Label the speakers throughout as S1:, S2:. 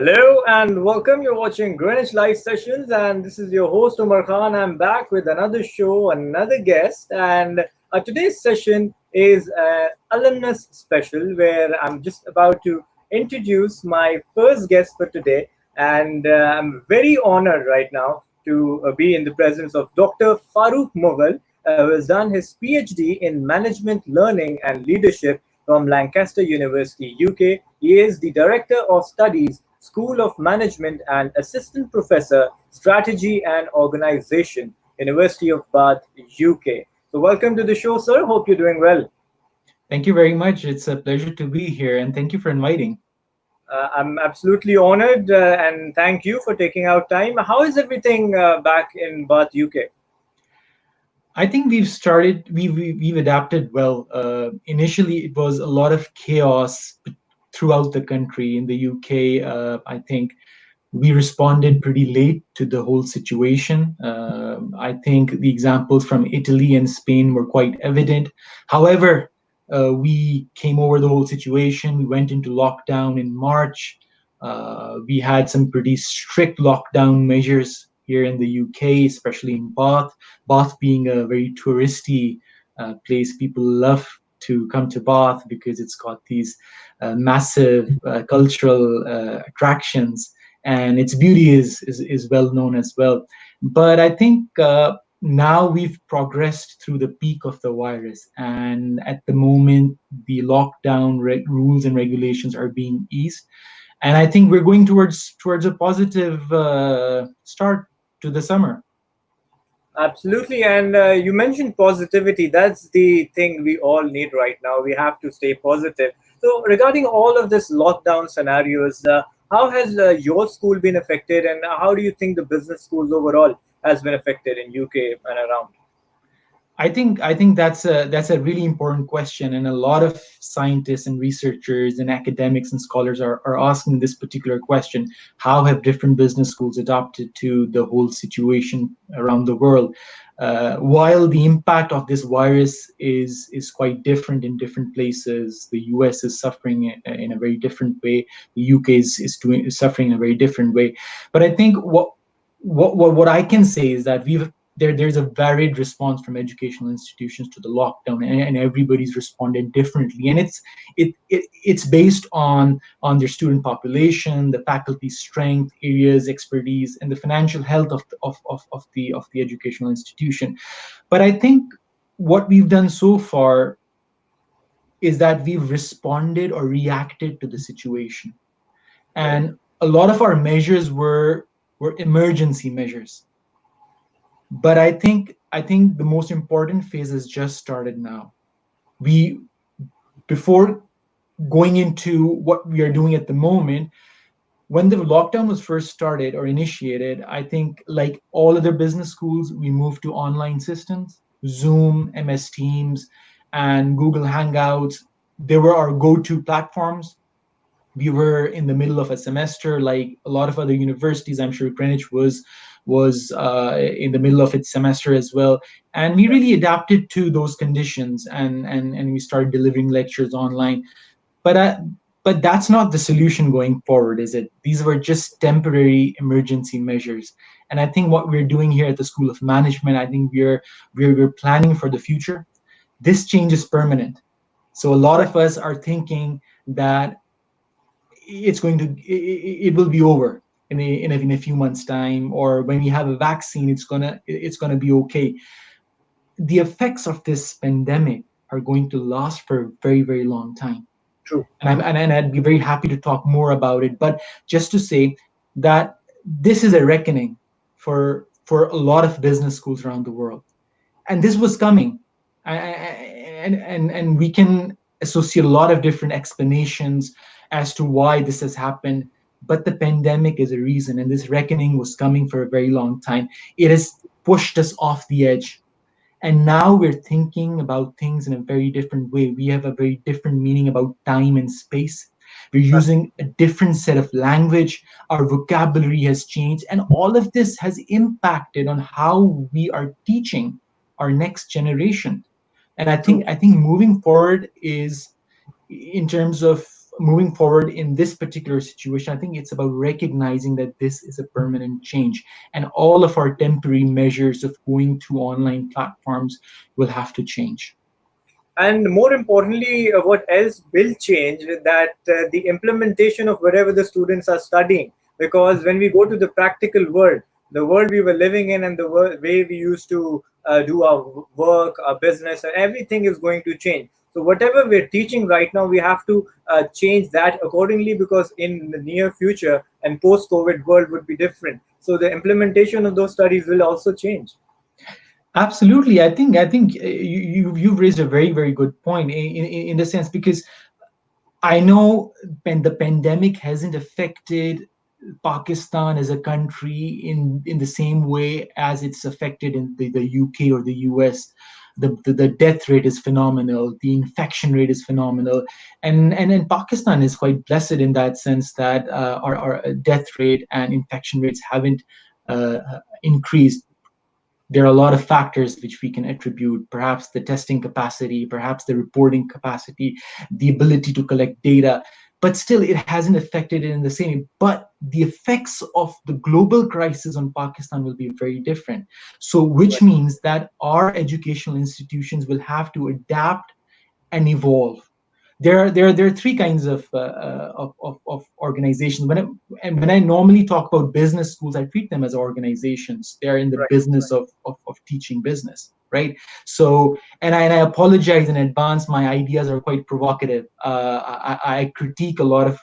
S1: Hello and welcome. You're watching Greenwich Live Sessions, and this is your host Umar Khan. I'm back with another show, another guest, and today's session is an alumnus special where I'm just about to introduce my first guest for today, and I'm very honored right now to be in the presence of Dr. Farooq Mughal, who has done his PhD in Management Learning and Leadership from Lancaster University, UK. He is the Director of Studies, School of Management, and Assistant Professor, Strategy and Organization, University of Bath, UK. So, welcome to the show, sir. Hope you're doing well.
S2: Thank you very much. It's a pleasure to be here, and thank you for inviting.
S1: I'm absolutely honored and thank you for taking out time. How is everything back in Bath, UK?
S2: I think we've adapted well. Initially, it was a lot of chaos throughout the country. In the UK, I think we responded pretty late to the whole situation. I think the examples from Italy and Spain were quite evident. However, we came over the whole situation. We went into lockdown in March. We had some pretty strict lockdown measures here in the UK, especially in Bath. Bath being a very touristy place, people love to come to Bath because it's got these massive cultural attractions, and its beauty is well known as well. But I think now we've progressed through the peak of the virus, and at the moment, the lockdown rules and regulations are being eased, and I think we're going towards a positive start to the summer.
S1: Absolutely. And you mentioned positivity. That's the thing we all need right now. We have to stay positive. So, regarding all of this lockdown scenarios, how has your school been affected, and how do you think the business schools overall has been affected in UK and around?
S2: I think that's a really important question, and a lot of scientists and researchers and academics and scholars are asking this particular question: how have different business schools adapted to the whole situation around the world? While the impact of this virus is quite different in different places, the US is suffering in a very different way. The UK is suffering in a very different way. But I think what I can say is that there's a varied response from educational institutions to the lockdown, and everybody's responded differently, and it's based on their student population, the faculty strength, areas expertise, and the financial health of the educational institution. But I think what we've done so far is that we've responded or reacted to the situation,
S1: Right.
S2: and a lot of our measures were emergency measures. But I think the most important phase has just started now. We Before going into what we are doing at the moment, when the lockdown was first started or initiated, I think like all other business schools, we moved to online systems, Zoom, MS Teams, and Google Hangouts. They were our go-to platforms. We were in the middle of a semester like a lot of other universities. I'm sure Greenwich was in the middle of its semester as well, and we really adapted to those conditions, and we started delivering lectures online. But uh, but that's not the solution going forward, is it? These were just temporary emergency measures, and I think what we're doing here at the School of Management, I think we're planning for the future. This change is permanent, so a lot
S1: Right.
S2: of us are thinking that it will be over in a few months time, or when we have a vaccine, it's gonna be okay. The effects of this pandemic are going to last for a very, very long time,
S1: True.
S2: and I'd be very happy to talk more about it. But just to say that this is a reckoning for a lot of business schools around the world, and this was coming. And we can associate a lot of different explanations as to why this has happened, but the pandemic is a reason, and this reckoning was coming for a very long time. It has pushed us off the edge, and now we're thinking about things in a very different way. We have a very different meaning about time and space. We're using a different set of language. Our vocabulary has changed, and all of this has impacted on how we are teaching our next generation. And I
S1: True.
S2: think I think moving forward is, in terms of moving forward in this particular situation, I think it's about recognizing that this is a permanent change, and all of our temporary measures of going to online platforms will have to change.
S1: And more importantly, what else will change, that the implementation of whatever the students are studying, because when we go to the practical world, the world we were living in and the way we used to do our work, our business, and everything is going to change. So whatever we're teaching right now, we have to change that accordingly, because in the near future and post COVID world would be different, so the implementation of those studies will also change.
S2: Absolutely, I think you've raised a very good point in the sense, because I know the pandemic hasn't affected Pakistan as a country in the same way as it's affected in the UK or the US. The death rate is phenomenal, the infection rate is phenomenal, and Pakistan is quite blessed in that sense that our death rate and infection rates haven't increased. There are a lot of factors which we can attribute, perhaps the testing capacity, perhaps the reporting capacity, the ability to collect data, but still it hasn't affected it in the same. But the effects of the global crisis on Pakistan will be very different. So, which means that our educational institutions will have to adapt and evolve. There are three kinds of organizations. When I normally talk about business schools, I treat them as organizations. They're in the
S1: Right.
S2: business of teaching business, right? So, and I apologize in advance. My ideas are quite provocative. I critique a lot of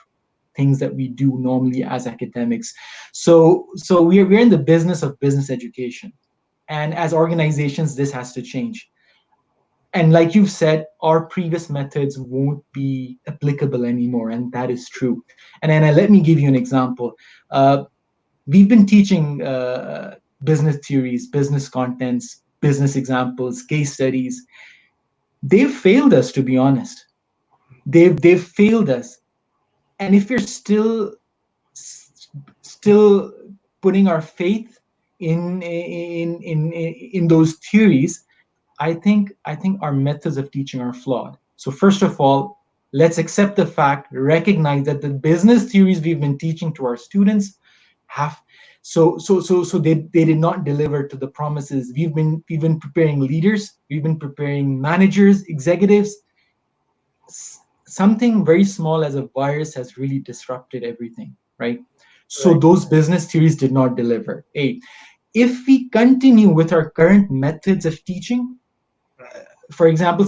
S2: things that we do normally as academics. So we're in the business of business education, and as organizations, this has to change. And like you've said, our previous methods won't be applicable anymore, and that is true. And let me give you an example. uh, we've been teaching business theories, business contents, business examples, case studies. They've failed us, to be honest. They've failed us. And if we're still putting our faith in those theories, I think our methods of teaching are flawed. So first of all, let's accept the fact, recognize that the business theories we've been teaching to our students have so they did not deliver to the promises. We've been preparing leaders, we've been preparing managers, executives. Something very small as a virus has really disrupted everything, right? So
S1: Right.
S2: those business theories did not deliver. A, if we continue with our current methods of teaching, for example,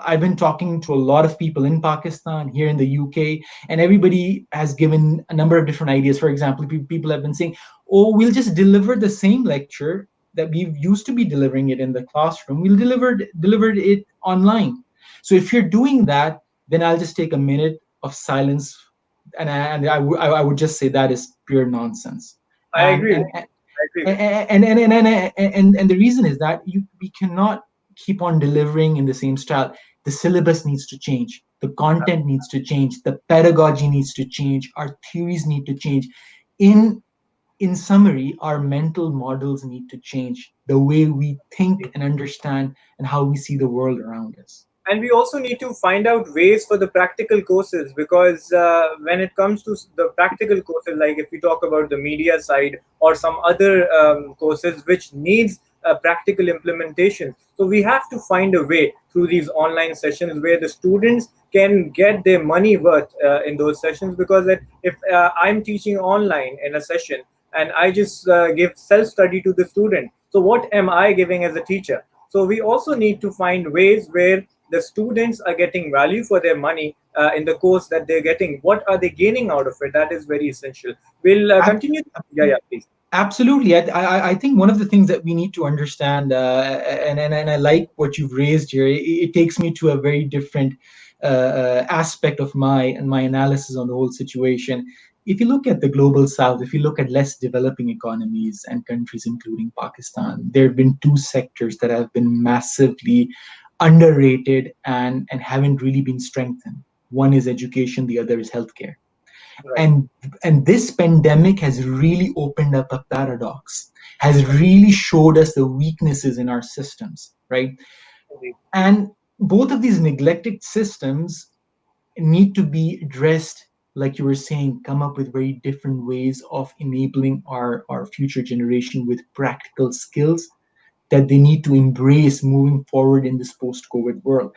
S2: I've been talking to a lot of people in Pakistan, here in the UK, and everybody has given a number of different ideas. For example, people have been saying, "Oh, we'll just deliver the same lecture that we've used to be delivering it in the classroom. We'll deliver it online." So if you're doing that, then I'll just take a minute of silence, and I would just say that is pure nonsense.
S1: I
S2: And
S1: agree.
S2: and
S1: I agree with you.
S2: and the reason is that we cannot keep on delivering in the same style. The syllabus needs to change, the content needs to change, the pedagogy needs to change, our theories need to change. In in summary, our mental models need to change, the way we think and understand and how we see the world around us.
S1: And we also need to find out ways for the practical courses, because when it comes to the practical courses, like if we talk about the media side or some other courses which needs practical implementation, so we have to find a way through these online sessions where the students can get their money worth in those sessions. Because if I'm teaching online in a session and I just give self study to the student, so what am I giving as a teacher? So we also need to find ways where the students are getting value for their money in the course that they're getting. What are they gaining out of it? That is very essential. We'll continue. Yeah, yeah, please.
S2: Absolutely. I think one of the things that we need to understand, and I like what you've raised here, it takes me to a very different aspect of my analysis on the whole situation. If you look at the global south, if you look at less developing economies and countries, including Pakistan, there have been two sectors that have been massively underrated and haven't really been strengthened. One is education, the other is healthcare.
S1: Right.
S2: And this pandemic has really opened up a paradox, has really showed us the weaknesses in our systems, right?
S1: Indeed.
S2: And both of these neglected systems need to be addressed, like you were saying, come up with very different ways of enabling our future generation with practical skills that they need to embrace moving forward in this post-COVID world.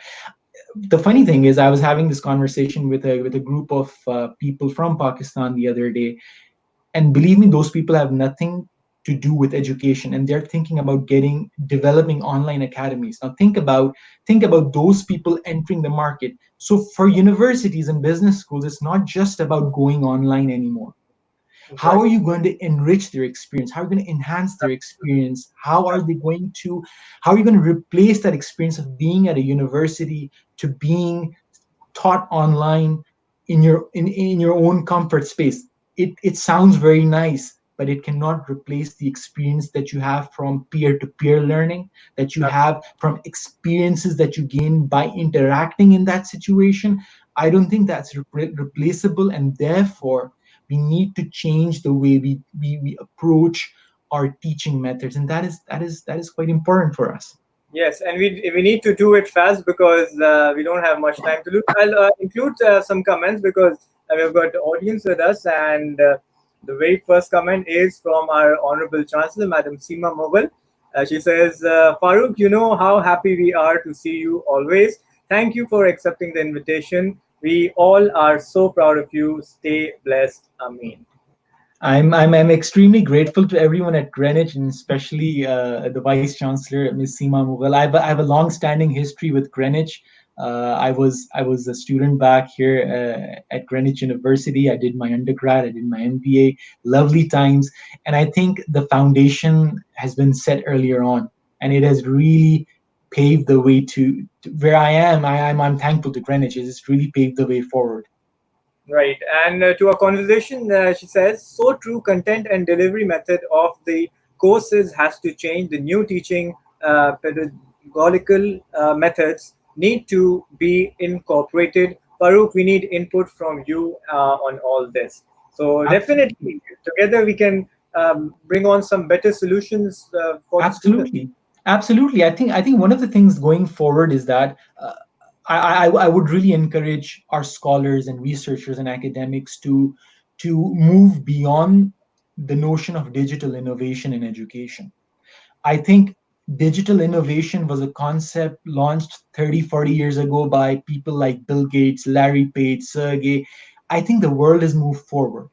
S2: The funny thing is, I was having this conversation with a group of people from Pakistan the other day, and believe me, those people have nothing to do with education, and they're thinking about getting developing online academies. Now think about those people entering the market. So for universities and business schools, it's not just about going online anymore. How
S1: Right.
S2: are you going to enrich their experience? How are you going to enhance their experience? How are you going to replace that experience of being at a university to being taught online in your own comfort space? It sounds very nice, but it cannot replace the experience that you have from peer-to-peer learning, that you have from experiences that you gain by interacting in that situation. I don't think that's replaceable, and therefore we need to change the way we approach our teaching methods, and that is quite important for us.
S1: Yes, and we need to do it fast because we don't have much time to lose. I'll include some comments because we've got the audience with us, and the very first comment is from our Honorable Chancellor, Madam Seema Mughal. She says, Farooq, you know how happy we are to see you always. Thank you for accepting the invitation. We all are so proud of you. Stay blessed. Amin.
S2: I'm extremely grateful to everyone at Greenwich, and especially the Vice Chancellor, Ms. Seema Mughal. I have a long-standing history with Greenwich. I was a student back here at Greenwich University. I did my undergrad, I did my MBA. Lovely times, and I think the foundation has been set earlier on, and it has really paved the way to where I am. I'm thankful to Greenwich. It's really paved the way forward.
S1: Right. And to our conversation, she says, so true, content and delivery method of the courses has to change. The new teaching pedagogical methods need to be incorporated. Farooq, we need input from you on all this. So
S2: Absolutely.
S1: definitely, together we can bring on some better solutions for the students.
S2: Absolutely, absolutely. I think one of the things going forward is that I would really encourage our scholars and researchers and academics to move beyond the notion of digital innovation in education. I think digital innovation was a concept launched 30, 40 years ago by people like Bill Gates, Larry Page, Sergey. I think the world has moved forward.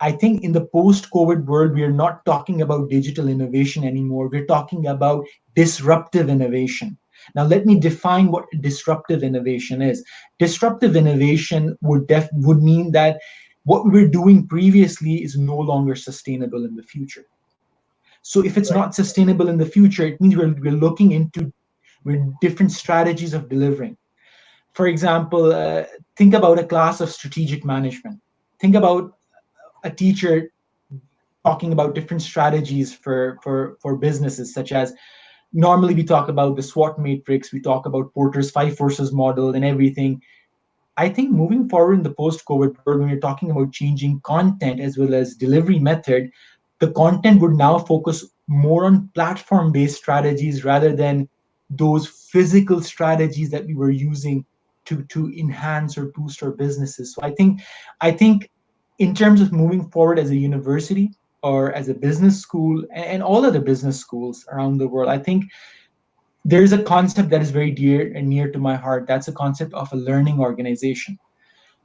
S2: I think in the post COVID world, we are not talking about digital innovation anymore. We're talking about disruptive innovation. Now, let me define what disruptive innovation is. Disruptive innovation would mean that what we were doing previously is no longer sustainable in the future. So, if it's
S1: Right.
S2: not sustainable in the future, it means we're looking into different strategies of delivering. For example, think about a class of strategic management. Think about a teacher talking about different strategies for businesses, such as normally we talk about the SWOT matrix, we talk about Porter's five forces model and everything. I think moving forward in the post-COVID world, when you're talking about changing content as well as delivery method, the content would now focus more on platform-based strategies rather than those physical strategies that we were using to enhance or boost our businesses. So I think in terms of moving forward as a university or as a business school and all other business schools around the world, I think there is a concept that is very dear and near to my heart. That's a concept of a learning organization.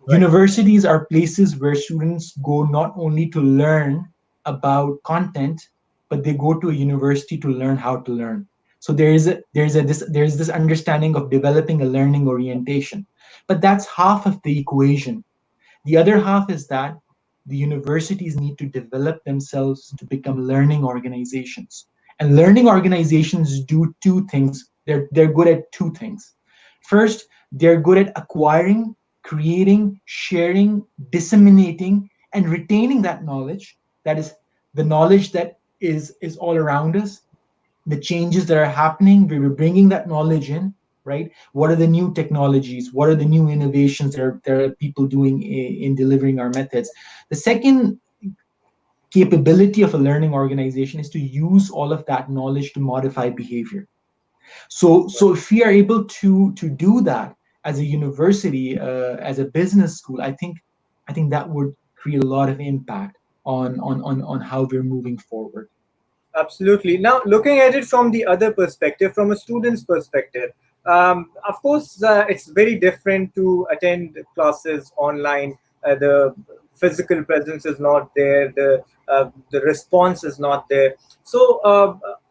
S1: Right.
S2: Universities are places where students go not only to learn about content, but they go to a university to learn how to learn. So there's this understanding of developing a learning orientation. But that's half of the equation. The other half is that the universities need to develop themselves to become learning organizations. And learning organizations do two things. They're good at two things. First, they're good at acquiring, creating, sharing, disseminating, and retaining that knowledge. That is the knowledge that is all around us, the changes that are happening. We were bringing that knowledge in, right? What are the new technologies? What are the new innovations that are people doing in delivering our methods? The second capability of a learning organization is to use all of that knowledge to modify behavior. So if we are able to do that, as a university, as a business school, I think that would create a lot of impact on how we're moving forward.
S1: Absolutely. Now, looking at it from the other perspective, from a student's perspective, of course, it's very different to attend classes online. The physical presence is not there. The response is not there. So,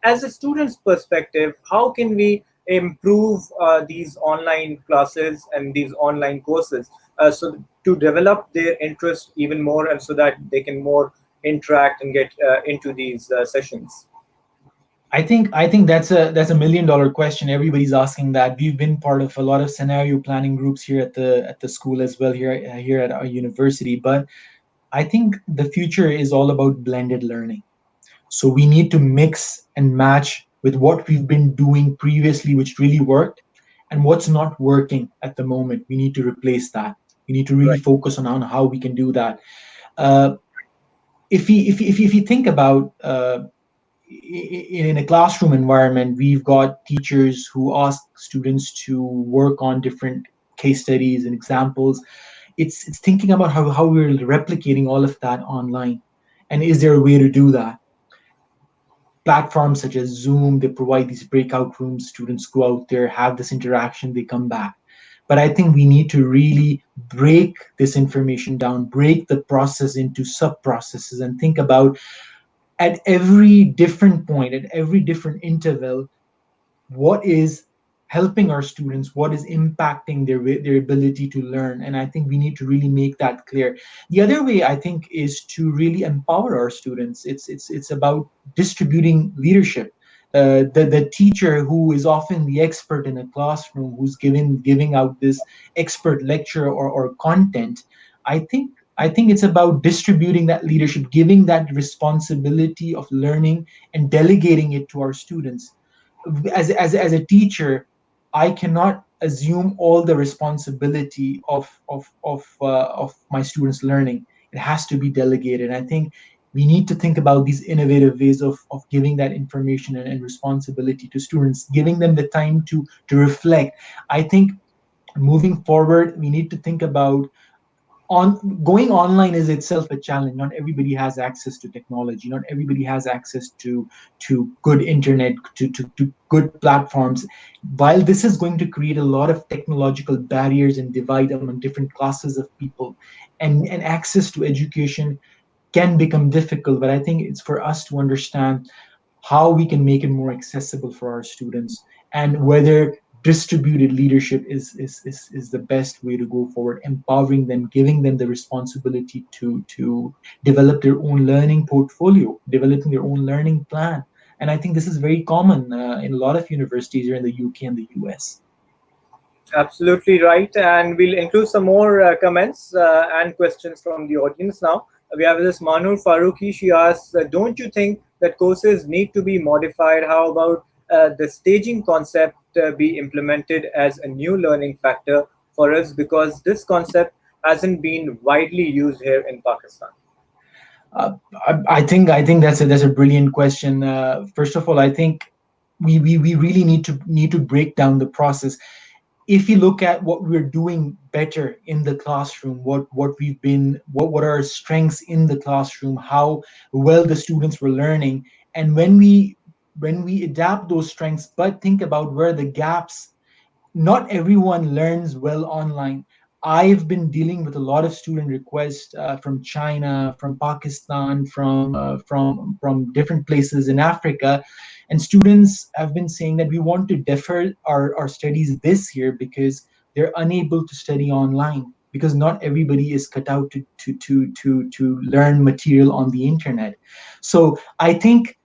S1: as a student's perspective, how can we improve these online classes and these online courses so to develop their interest even more, and so that they can more interact and get into these sessions?
S2: I think that's a $1 million question. Everybody's asking that. We've been part of a lot of scenario planning groups here at the school as well, here at our university. But I think the future is all about blended learning. So we need to mix and match with what we've been doing previously, which really worked, and what's not working at the moment. We need to replace that. We need to really
S1: Right.
S2: focus on how we can do that. Uh, if you think about in a classroom environment, we've got teachers who ask students to work on different case studies and examples. It's thinking about how we're replicating all of that online, and is there a way to do that? Platforms such as Zoom, they provide these breakout rooms. Students go out there, have this interaction, they come back. But I think we need to really break this information down, break the process into sub processes, and think about at every different point, at every different interval, what is helping our students, what is impacting their ability to learn. And I think we need to really make that clear. The other way, I think, is to really empower our students. It's about distributing leadership. The teacher who is often the expert in a classroom, who's giving out this expert lecture or content, I think it's about distributing that leadership, giving that responsibility of learning and delegating it to our students. As a teacher, I cannot assume all the responsibility of my students' learning. It has to be delegated. I think we need to think about these innovative ways of giving that information and responsibility to students, giving them the time to reflect. I think moving forward, we need to think about on going online is itself a challenge. Not everybody has access to technology, not everybody has access to good internet, to good platforms. While this is going to create a lot of technological barriers and divide among different classes of people, and access to education can become difficult, but I think it's for us to understand how we can make it more accessible for our students, and whether distributed leadership is the best way to go forward, empowering them, giving them the responsibility to develop their own learning portfolio, developing their own learning plan. And I think this is very common in a lot of universities here in the UK and the US.
S1: Absolutely right. And we'll include some more comments and questions from the audience now. We have this Manu Farooqi. She asks, don't you think that courses need to be modified? How about the staging concept be implemented as a new learning factor for us? Because this concept hasn't been widely used here in Pakistan.
S2: I think that's a brilliant question. First of all, I think we really need to break down the process. If you look at what we're doing better in the classroom, what are our strengths in the classroom, how well the students were learning, and when we adapt those strengths, but think about where the gaps. Not everyone learns well online. I've been dealing with a lot of student requests from China, from Pakistan, from different places in Africa, and students have been saying that we want to defer our studies this year because they're unable to study online, because not everybody is cut out to learn material on the internet. So I think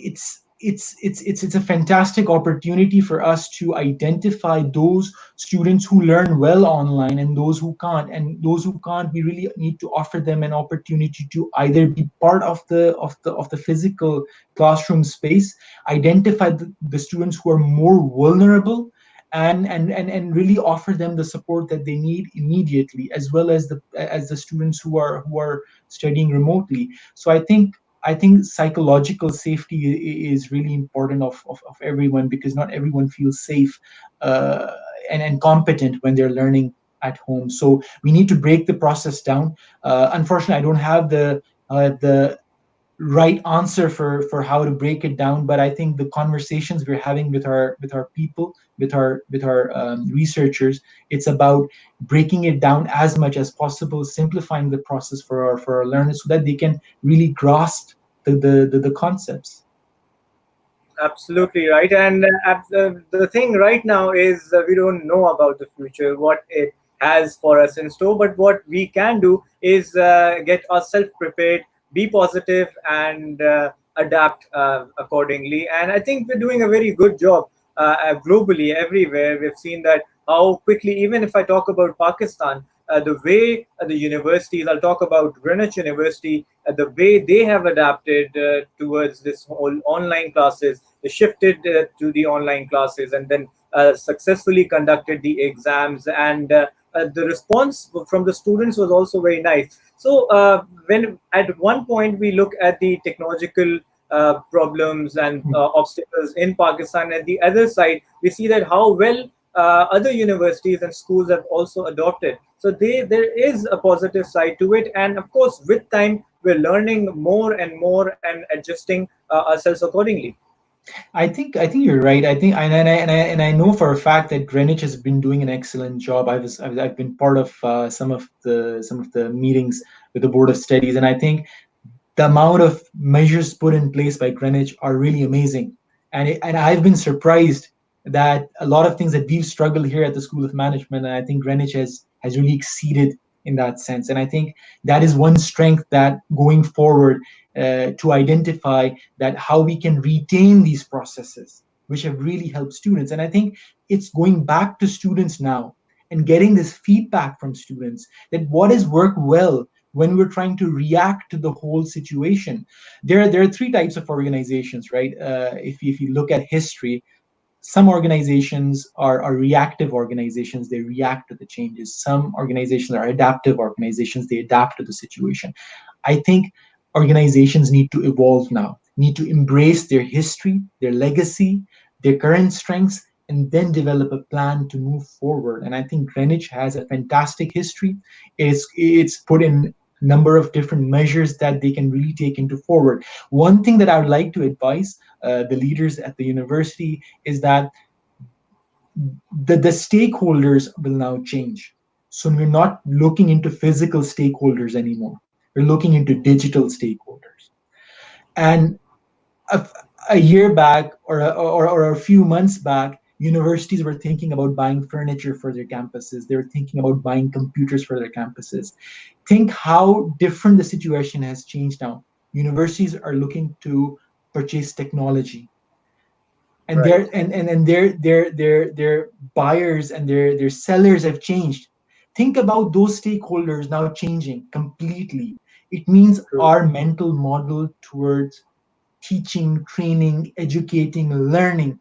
S2: it's a fantastic opportunity for us to identify those students who learn well online and those who can't. And those who can't, we really need to offer them an opportunity to either be part of the physical classroom space, identify the students who are more vulnerable, and really offer them the support that they need immediately, as well as the students who are studying remotely. So I think psychological safety is really important of everyone, because not everyone feels safe uh, and competent when they're learning at home. So we need to break the process down. Unfortunately, I don't have the right answer for how to break it down, but I think the conversations we're having with our people, with our researchers, it's about breaking it down as much as possible, simplifying the process for our learners so that they can really grasp the concepts.
S1: Absolutely right. And the thing right now is we don't know about the future, what it has for us in store. But what we can do is get ourselves prepared, be positive, and adapt accordingly. And I think we're doing a very good job globally, everywhere. We've seen that how quickly, even if I talk about Pakistan, the way the universities, I'll talk about Greenwich University, the way they have adapted towards this whole online classes, they shifted to the online classes and then successfully conducted the exams. And the response from the students was also very nice. So when at one point we look at the technological problems and obstacles in Pakistan, at the other side we see that how well other universities and schools have also adopted. So there is a positive side to it, and of course, with time, we're learning more and more and adjusting ourselves accordingly.
S2: I think you're right. I think and I know for a fact that Greenwich has been doing an excellent job. I've been part of some of the meetings with the board of studies, and I think the amount of measures put in place by Greenwich are really amazing. And I've been surprised that a lot of things that we've struggled here at the School of Management, and I think Greenwich has really exceeded in that sense. And I think that is one strength that going forward, to identify that how we can retain these processes, which have really helped students. And I think it's going back to students now and getting this feedback from students that what has worked well when we're trying to react to the whole situation. There are three types of organizations, right? If you look at history, some organizations are reactive organizations. They react to the changes. Some organizations are adaptive organizations. They adapt to the situation. I think organizations need to evolve now, need to embrace their history, their legacy, their current strengths, and then develop a plan to move forward. And I think Greenwich has a fantastic history. It's put in a number of different measures that they can really take into forward. One thing that I would like to advise the leaders at the university is that the stakeholders will now change. So we're not looking into physical stakeholders anymore. We're looking into digital stakeholders. And a, a year back or a few months back, universities were thinking about buying furniture for their campuses. They were thinking about buying computers for their campuses. Think how different the situation has changed now. Universities are looking to purchase technology, and
S1: Right.
S2: their buyers and their sellers have changed. Think about those stakeholders now changing completely. It means
S1: True.
S2: our mental model towards teaching, training, educating, learning,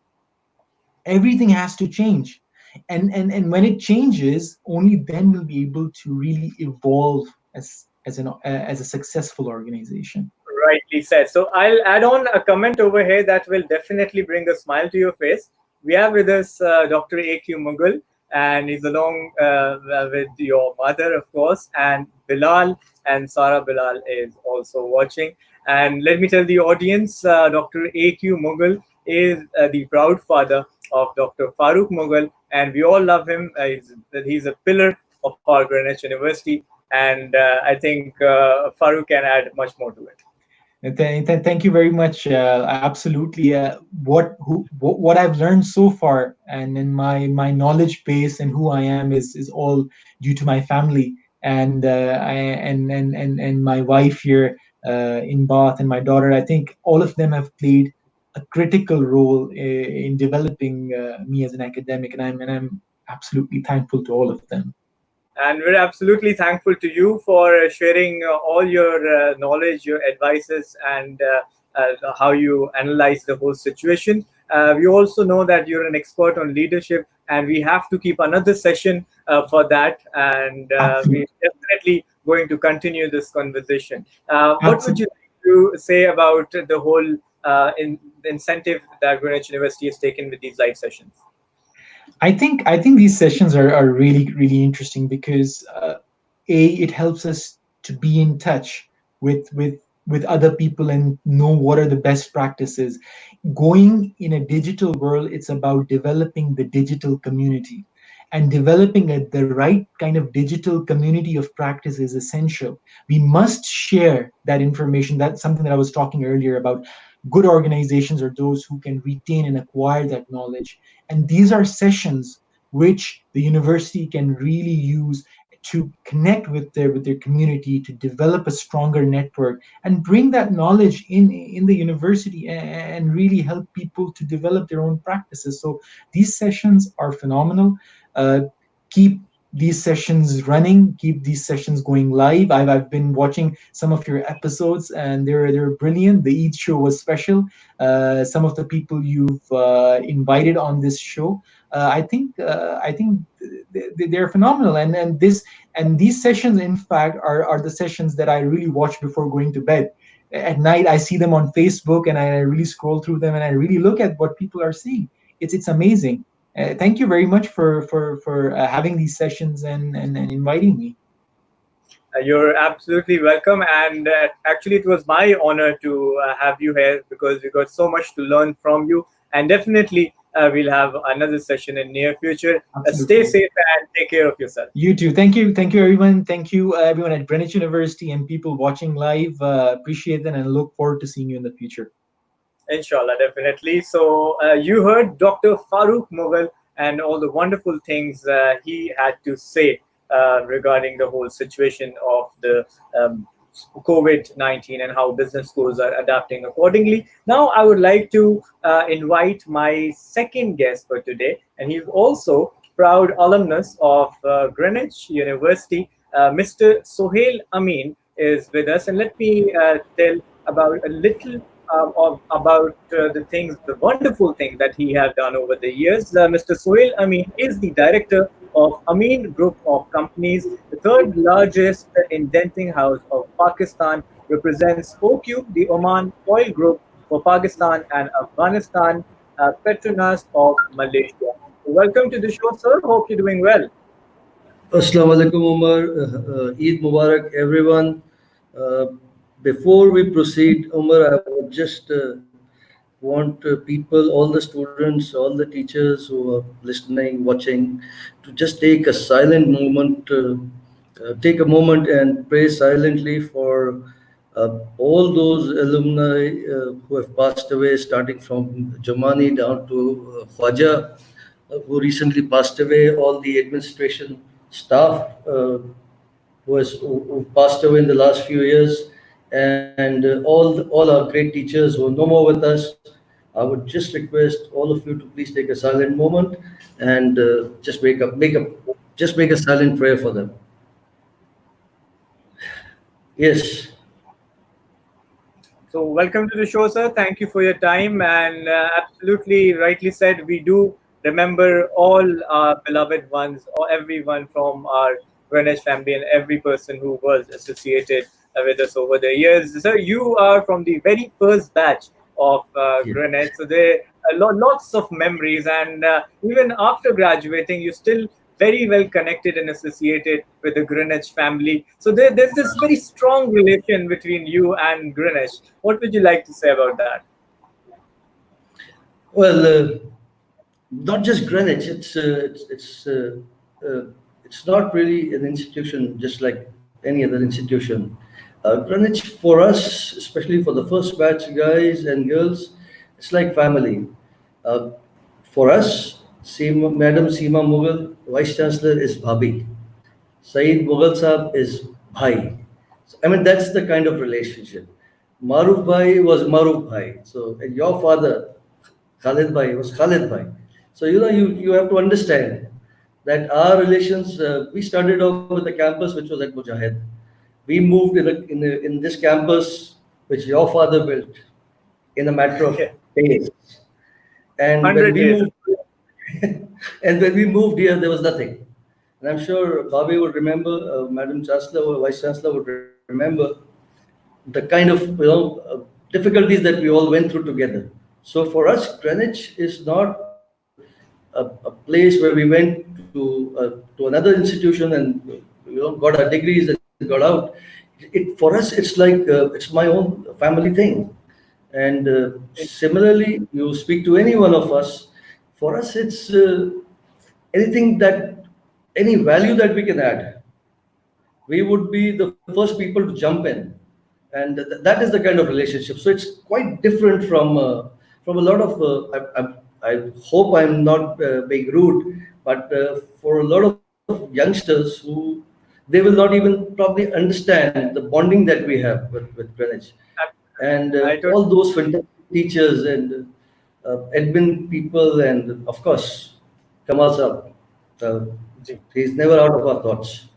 S2: everything has to change. And when it changes, only then we'll be able to really evolve as a successful organization.
S1: Rightly said. So I'll add on a comment over here that will definitely bring a smile to your face. We have with us Dr. A.Q. Mughal, and he's along with your mother, of course, and Bilal, and Sarah Bilal is also watching. And let me tell the audience, Dr. A.Q. Mughal is the proud father of Dr. Farooq Mughal, and we all love him. He's a pillar of our Greenwich University, and I think Farooq can add much more to it.
S2: Thank you very much. Absolutely. What I've learned so far, and in my knowledge base and who I am is all due to my family and and my wife here in Bath and my daughter. I think all of them have played a critical role in developing me as an academic, and I'm absolutely thankful to all of them.
S1: And we're absolutely thankful to you for sharing all your knowledge, your advices, and how you analyze the whole situation. We also know that you're an expert on leadership, and we have to keep another session for that. And we're
S2: Absolutely.
S1: definitely going to continue this conversation. What would
S2: Absolutely.
S1: you like to say about the whole incentive that Greenwich University has taken with these live sessions?
S2: I think these sessions are really really interesting because it helps us to be in touch with other people and know what are the best practices. Going in a digital world, it's about developing the digital community, and developing the right kind of digital community of practice is essential. We must share that information. That's something that I was talking earlier about. Good organizations are those who can retain and acquire that knowledge, and these are sessions which the university can really use to connect with their community, to develop a stronger network and bring that knowledge in the university, and really help people to develop their own practices. So these sessions are phenomenal. uh, Keep these sessions running, keep these sessions going live. I've been watching some of your episodes and they're brilliant. The Eid show was special. Some of the people you've invited on this show, I think they're phenomenal. And these sessions, in fact, are the sessions that I really watch before going to bed. At night, I see them on Facebook, and I really scroll through them, and I really look at what people are saying. It's amazing. Thank you very much for having these sessions and inviting me.
S1: You're absolutely welcome. And actually, it was my honor to have you here because we got so much to learn from you. And definitely, we'll have another session in near future. Stay
S2: Absolutely.
S1: safe and take care of yourself.
S2: You too. Thank you, everyone. Thank you, everyone at Greenwich University and people watching live. Appreciate that and look forward to seeing you in the future.
S1: Inshallah, definitely. So you heard Dr. Farooq Mughal and all the wonderful things he had to say regarding the whole situation of the COVID-19 and how business schools are adapting accordingly. Now, I would like to invite my second guest for today, and he's also proud alumnus of Greenwich University. Mr. Sohail Amin is with us, and let me tell about a little about the things, the wonderful things that he has done over the years. Mr. Sohail Amin is the director of Amin Group of Companies, the third largest indenting house of Pakistan, represents OQ, the Oman Oil Group for Pakistan and Afghanistan, Petronas of Malaysia. Welcome to the show, sir. Hope you're doing well.
S3: Assalamu alaikum, Umar. Eid Mubarak, everyone. Uh, Before we proceed, Umar, I would just want people, all the students, all the teachers who are listening, watching, to just take a silent moment, take a moment and pray silently for all those alumni who have passed away, starting from Jamani down to Khwaja, who recently passed away, all the administration staff who passed away in the last few years, and all our great teachers who are no more with us. I would just request all of you to please take a silent moment and just just make a silent prayer for them. Yes.
S1: So, welcome to the show, sir. Thank you for your time. And absolutely rightly said, we do remember all our beloved ones, or everyone from our Greenwich family, and every person who was associated with us over the years. Sir, you are from the very first batch of
S3: Yeah.
S1: Greenwich. So, there are lots of memories. And even after graduating, you still very well connected and associated with the Greenwich family. So there's this very strong relation between you and Greenwich. What would you like to say about that?
S3: Well, not just Greenwich. Uh, it's not really an institution just like any other institution. Greenwich for us, especially for the first batch guys and girls, it's like family. Uh, for us, Madam Seema Mughal, Vice Chancellor, is Bhabhi. Saeed Mughal Saab is Bhai. So, I mean, that's the kind of relationship. Maruf Bhai was Maruf Bhai. So, and your father, Khalid Bhai, was Khalid Bhai. So, you have to understand that our relations, we started off with a campus which was at Mujahid. We moved in this campus which your father built in a matter of
S1: Yeah,
S3: days. And when
S1: 100
S3: we
S1: days.
S3: moved and when we moved here, there was nothing. And I'm sure Bobby would remember, Madam Chancellor or Vice Chancellor would remember the kind of difficulties that we all went through together. So for us, Greenwich is not a place where we went to another institution and got our degrees and got out. It for us it's like it's my own family thing. And similarly, you speak to any one of us. For us, it's anything that any value that we can add, we would be the first people to jump in, and that is the kind of relationship. So it's quite different from a lot of. I hope I'm not being rude, but for a lot of youngsters who they will not even probably understand the bonding that we have with Greenwich, and
S1: I don't.
S3: all those fantastic teachers and admin people, and of course Kamal Saab. Uh, he's never out of our thoughts.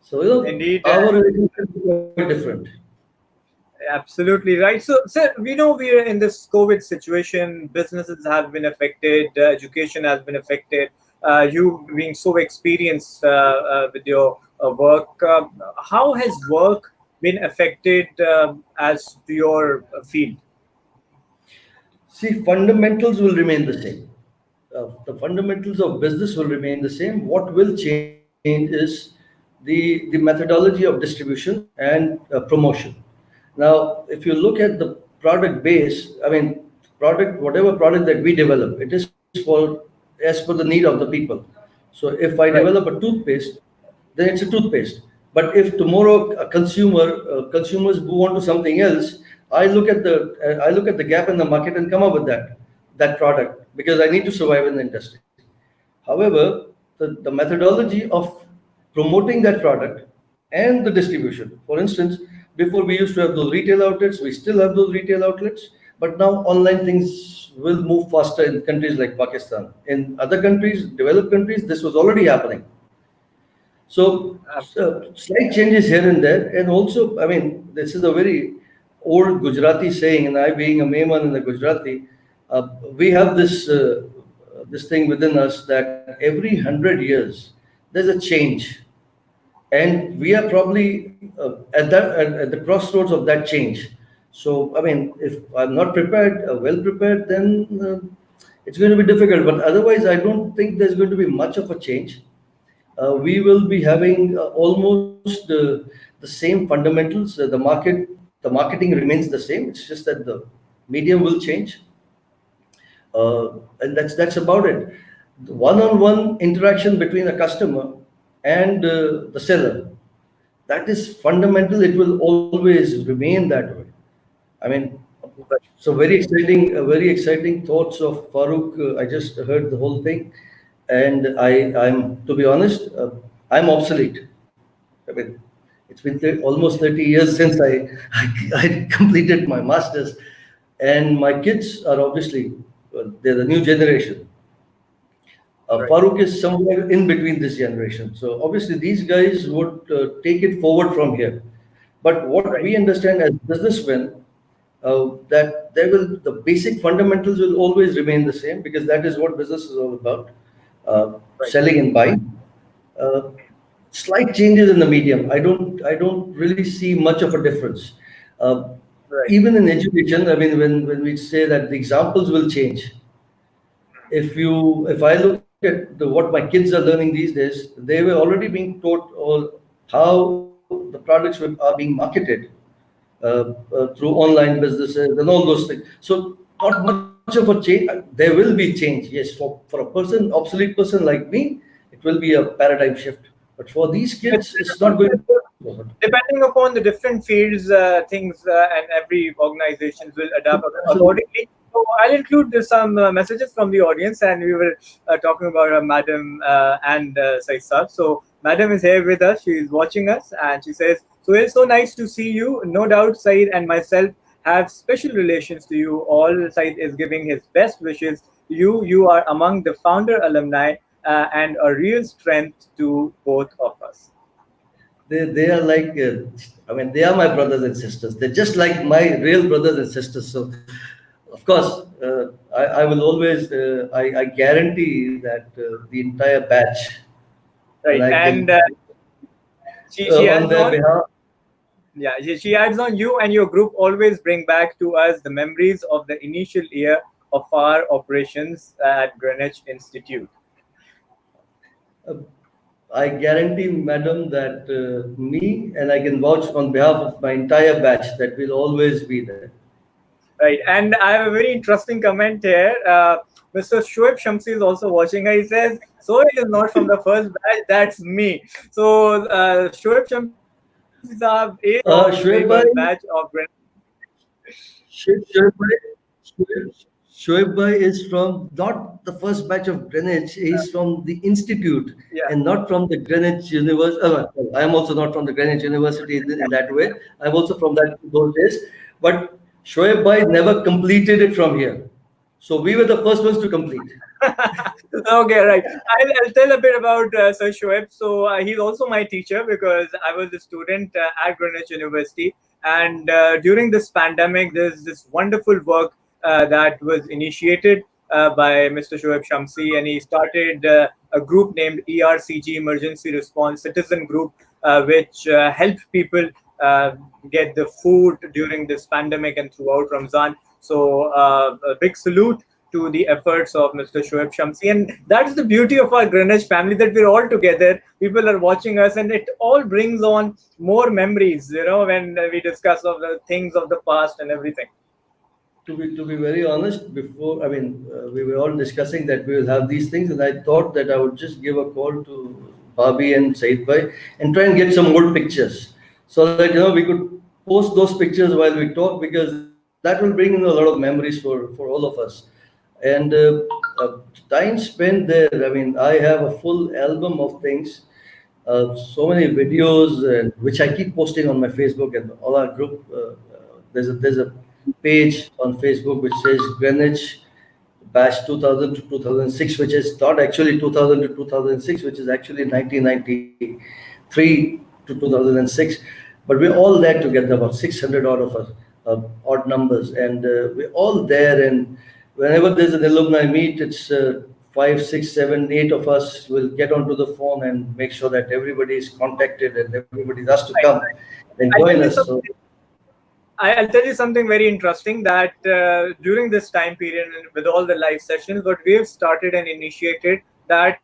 S3: So
S1: Indeed,
S3: our relationship is quite different.
S1: absolutely right. So, sir, we know we are in this COVID situation. Businesses have been affected. Education has been affected. You being so experienced with your work, how has work been affected as to your field?
S3: See, fundamentals will remain the same. The fundamentals of business will remain the same. What will change is the methodology of distribution and promotion. Now, if you look at the product base, I mean, whatever product that we develop, it is for as per the need of the people. So if I
S1: Right.
S3: develop a toothpaste, then it's a toothpaste. But if tomorrow a consumers move on to something else, I look at the gap in the market and come up with that product because I need to survive in the industry. However, the methodology of promoting that product and the distribution. For instance, before we used to have those retail outlets, we still have those retail outlets, but now online things will move faster in countries like Pakistan. In other countries, developed countries, this was already happening. So, slight changes here and there, and also, I mean, this is a very old Gujarati saying, and I being a Mehman in the Gujarati, we have this thing within us that every 100 years there's a change, and we are probably at the crossroads of that change. So, I mean, if I'm not prepared, well prepared, then it's going to be difficult. But otherwise, I don't think there's going to be much of a change. We will be having almost the same fundamentals. The marketing remains the same. It's just that the medium will change, and that's about it. The one-on-one interaction between a customer and the seller, that is fundamental. It will always remain that way. I mean, so very exciting thoughts of Farooq. I just heard the whole thing, and I'm to be honest, I'm obsolete. I mean, it's been almost 30 years since I completed my masters, and my kids are obviously they're the new generation.
S1: Right.
S3: Farooq is somewhere in between this generation. So obviously these guys would take it forward from here. But what
S1: Right.
S3: we understand as businessmen, that the basic fundamentals will always remain the same because that is what business is all about,
S1: Right.
S3: selling and buying. Uh, Slight changes in the medium. I don't really see much of a difference. Uh,
S1: Right.
S3: Even in education, I mean, when we say that the examples will change, if I look at what my kids are learning these days, they were already being taught all how the products are being marketed through online businesses and all those things. So not much of a change. There will be change, yes. For a obsolete person like me, it will be a paradigm shift. But for these kids,
S1: It's
S3: it's not going to be.
S1: depending upon the different fields, things and every organizations will adapt
S3: Absolutely.
S1: accordingly. So I'll include some messages from the audience, and we were talking about Madam and Said Saab. So Madam is here with us. She is watching us, and she says, "So it's so nice to see you. No doubt, Said and myself have special relations to you. All Said is giving his best wishes. You are among the founder alumni and a real strength to both of us."
S3: They are like, I mean, they are my brothers and sisters. They're just like my real brothers and sisters. So, of course, I will always, I guarantee that the entire batch, and
S1: Right,
S3: I
S1: and
S3: can,
S1: she
S3: on
S1: adds
S3: their
S1: on.
S3: behalf,
S1: Yeah, she adds on, you and your group always bring back to us the memories of the initial year of our operations at Greenwich Institute?
S3: Uh, I guarantee, madam, that me and I can vouch on behalf of my entire batch that will always be there.
S1: Right. And I have a very interesting comment here. Mr. Shoaib Shamsi is also watching. He says, Sohail is not from the first batch, that's me. So, Shoaib Shamsi Saab is from the very first
S3: Shoaib
S1: batch
S3: bhai,
S1: of Greenwich.
S3: Shoaib bhai, Shoaib bhai is from not the first batch of Greenwich. He's from the institute
S1: Yeah.
S3: and not from the Greenwich University. I am also not from the Greenwich University in that way. I'm also from that those days. But Shoaib bhai never completed it from here. So we were the first ones to complete.
S1: Okay, right. I'll tell a bit about Sir Shoaib. So he's also my teacher because I was a student at Greenwich University. And during this pandemic, there's this wonderful work that was initiated by Mr. Shoaib Shamsi, and he started a group named ERCG, Emergency Response Citizen Group, which helped people uh, get the food during this pandemic and throughout Ramzan. So a big salute to the efforts of Mr. Shoaib Shamsi. And that's the beauty of our Greenwich family, that we're all together. People are watching us, and it all brings on more memories, when we discuss of the things of the past and everything.
S3: To be very honest, before we were all discussing that we will have these things, and I thought that I would just give a call to Bobby and Said Bhai and try and get some old pictures so that we could post those pictures while we talk, because that will bring in a lot of memories for all of us. And time spent there. I mean, I have a full album of things, so many videos, and which I keep posting on my Facebook and all our group. There's a page on Facebook which says Greenwich Batch 2000 to 2006, which is not actually 2000 to 2006, which is actually 1993 to 2006. But we're all there together, about 600 odd of us, odd numbers, and we're all there. And whenever there's an alumni meet, it's five, six, seven, eight of us will get onto the phone and make sure that everybody is contacted and everybody has to come and
S1: I'll
S3: join
S1: tell you
S3: us.
S1: something.
S3: So
S1: I'll tell you something very interesting, that during this time period and with all the live sessions, what we have started and initiated, that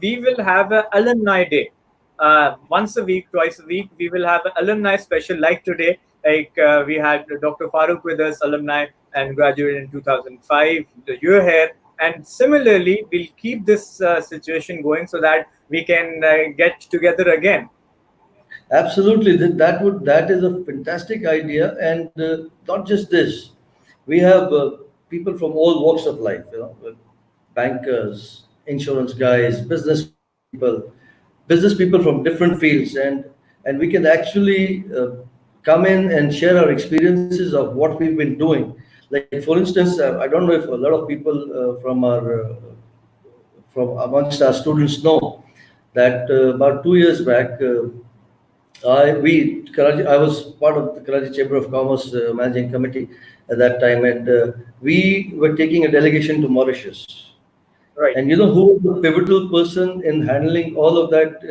S1: we will have an alumni day. Once a week, twice a week, we will have an alumni special like today. Like we had Dr. Farooq with us, alumni, and graduated in 2005. You're here. And similarly, we'll keep this situation going so that we can get together again.
S3: absolutely, that is a fantastic idea, and not just this. We have people from all walks of life, bankers, insurance guys, business people from different fields, and we can actually come in and share our experiences of what we've been doing. Like for instance, I don't know if a lot of people from amongst our students know that about 2 years back. I was part of the Karachi Chamber of Commerce managing committee at that time, and we were taking a delegation to Mauritius.
S1: Right.
S3: And you know who was the pivotal person in handling all of that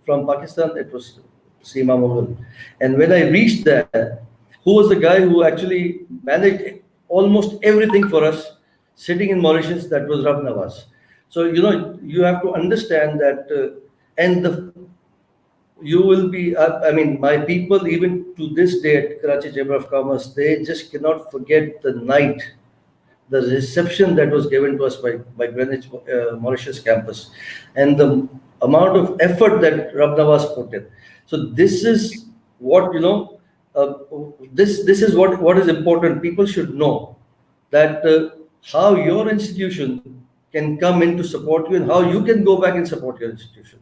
S3: from Pakistan? It was Seema Mughal. And when I reached there, who was the guy who actually managed almost everything for us sitting in Mauritius? That was Rab Nawaz. So, you have to understand that, and you will be, I mean, my people, even to this day at Karachi Chamber of Commerce, they just cannot forget the night, the reception that was given to us by Greenwich Mauritius campus, and the amount of effort that Rab Nawaz put in. So this is what, this is what is important. People should know that how your institution can come in to support you and how you can go back and support your institution.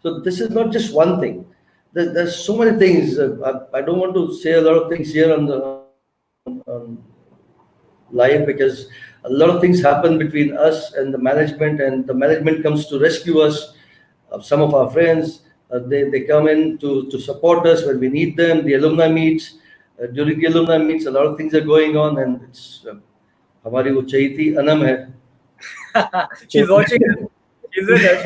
S3: So this is not just one thing. There's so many things. I don't want to say a lot of things here on live, because a lot of things happen between us and the management, and the management comes to rescue us. Some of our friends, they come in to support us when we need them. The alumni meets, during the alumni meets, a lot of things are going on, and it's हमारी वो चैती अनम है.
S1: She's watching. She's with us.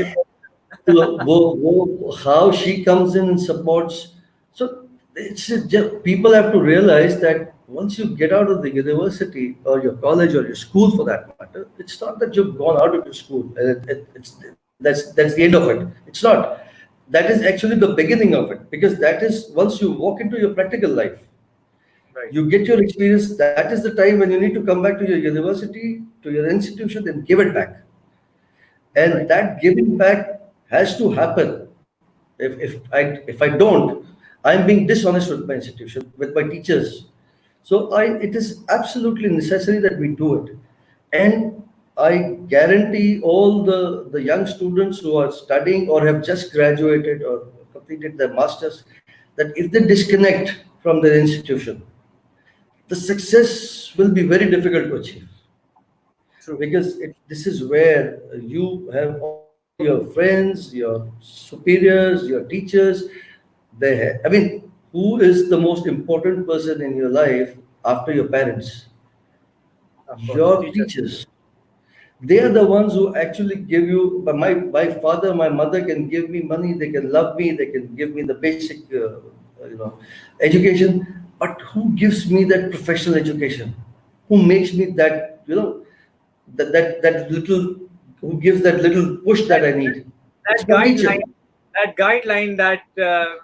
S3: How she comes in and supports. So people have to realize that once you get out of the university or your college or your school for that matter, it's not that you've gone out of your school and that's the end of it. It's not. That is actually the beginning of it, because that is once you walk into your practical life,
S1: Right.
S3: you get your experience. That is the time when you need to come back to your university, to your institution, and give it back. And
S1: Right.
S3: that giving back has to happen. If I don't, I'm being dishonest with my institution, with my teachers. So it is absolutely necessary that we do it. And I guarantee all the young students who are studying or have just graduated or completed their masters, that if they disconnect from their institution, the success will be very difficult to achieve,
S1: True.
S3: because this is where you have all your friends, your superiors, your teachers. I mean, who is the most important person in your life after your parents?
S1: Of course.
S3: Your
S1: Teachers.
S3: teachers. They are the ones who actually give you. But my father, my mother can give me money. They can love me. They can give me the basic, education. But who gives me that professional education? Who makes me that, that little, who gives that little push that I need?
S1: That
S3: It's my teacher.
S1: guideline that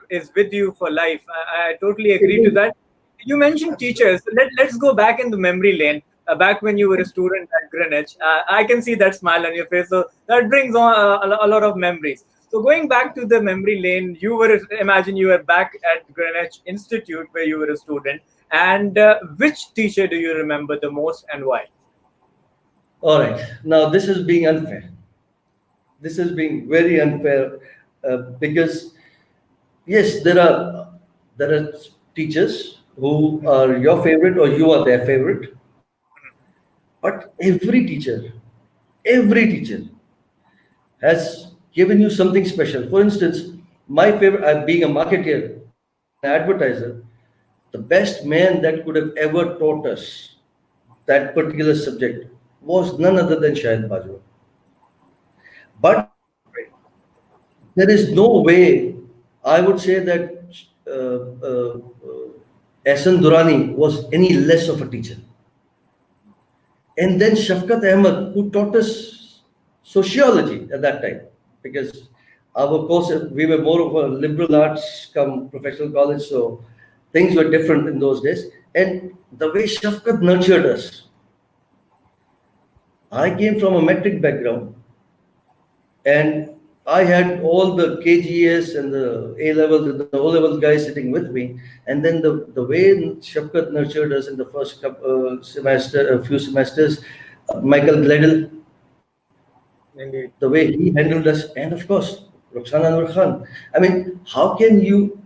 S1: is with you for life. I totally
S3: It
S1: agree to
S3: is
S1: that. You mentioned
S3: absolutely.
S1: teachers. Let's go back in the memory lane. Back when you were a student at Greenwich, I can see that smile on your face. So that brings on a lot of memories. So going back to the memory lane, imagine you were back at Greenwich Institute where you were a student. And which teacher do you remember the most and why?
S3: All right. Now this is being unfair. This is being very unfair, because yes, there are teachers who are your favorite or you are their favorite, but every teacher has given you something special. For instance, my favorite, being a marketeer and an advertiser, the best man that could have ever taught us that particular subject was none other than Shahid Bajwa. But there is no way I would say that Ehsan Durrani was any less of a teacher. And then Shafqat Ahmed, who taught us sociology at that time, because our course, we were more of a liberal arts come professional college, so things were different in those days. And the way Shafqat nurtured us, I came from a metric background, and I had all the KGS and the A levels and the O levels guys sitting with me. And then the way Shafqat nurtured us in the first semester, a few semesters, Michael Gledel,
S1: Indeed.
S3: the way he handled us, and of course, Roxana Nur Khan. I mean, how can you?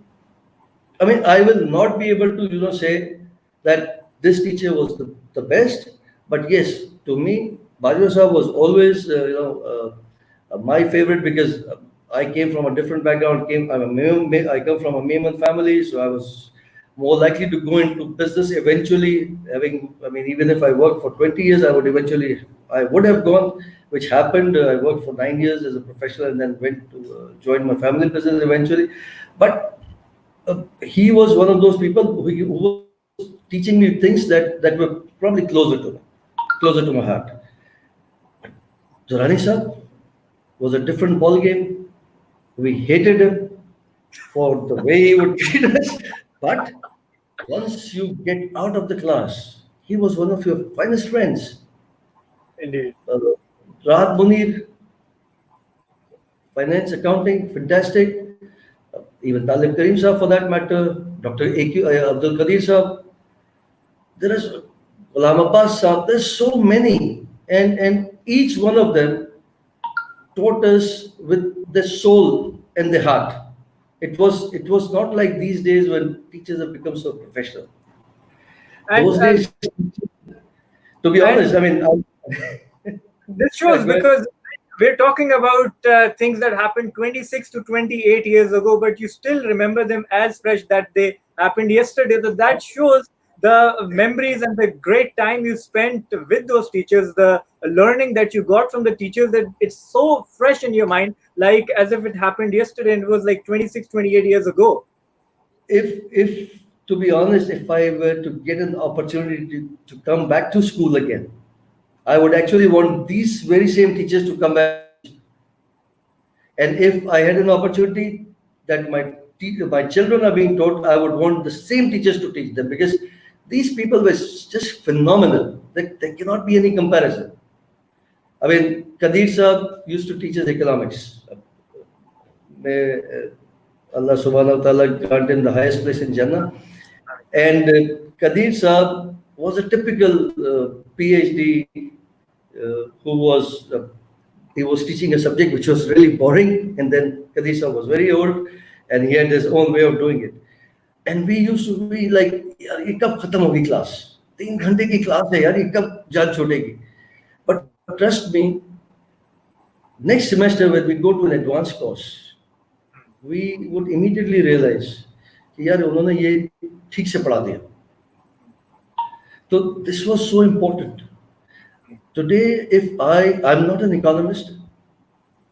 S3: I mean, I will not be able to, say that this teacher was the best, but yes, to me, Bajwa Sahab was always, my favorite, because I came from a different background. I come from a Maiman family, so I was more likely to go into business eventually. I mean, even if I worked for 20 years, I would have gone, which happened. I worked for 9 years as a professional and then went to join my family business eventually. But he was one of those people who was teaching me things that were probably closer to my heart. Durrani Sahab was a different ball game. We hated him for the way he would treat us. But once you get out of the class, he was one of your finest friends.
S1: Indeed.
S3: Uh, Rahat Munir, finance, accounting, fantastic. Even Talib Karim Sahab for that matter, Dr. A.Q. Abdul Qadir Sahab. There is Ghulam Abbas Sahab. There's so many. And each one of them taught us with the soul and the heart. It was not like these days when teachers have become so professional.
S1: And
S3: Those days, to be
S1: and
S3: honest, I mean,
S1: this
S3: yeah,
S1: shows
S3: go ahead.
S1: because we're talking about things that happened 26 to 28 years ago, but you still remember them as fresh that they happened yesterday. So that shows the memories and the great time you spent with those teachers, the learning that you got from the teachers, that it's so fresh in your mind, like as if it happened yesterday and it was like 26, 28 years ago.
S3: if to be honest, if I were to get an opportunity to come back to school again, I would actually want these very same teachers to come back. And if I had an opportunity that my children are being taught, I would want the same teachers to teach them, because these people were just phenomenal. There cannot be any comparison. I mean, Kadir Saab used to teach us economics. May Allah subhanahu wa ta'ala grant him the highest place in Jannah. And Kadir Saab was a typical PhD he was teaching a subject which was really boring, and then Kadir Saab was very old, and he had his own way of doing it. And we used to be like, यार ये कब खत्म होगी class? 3 घंटे की class है यार, ये कब जान छूटेगी? But trust me, next semester when we go to an advanced course, we would immediately realize कि यार उन्होंने ये ठीक से पढ़ा दिया. So this was so important. Today, if I'm not an economist,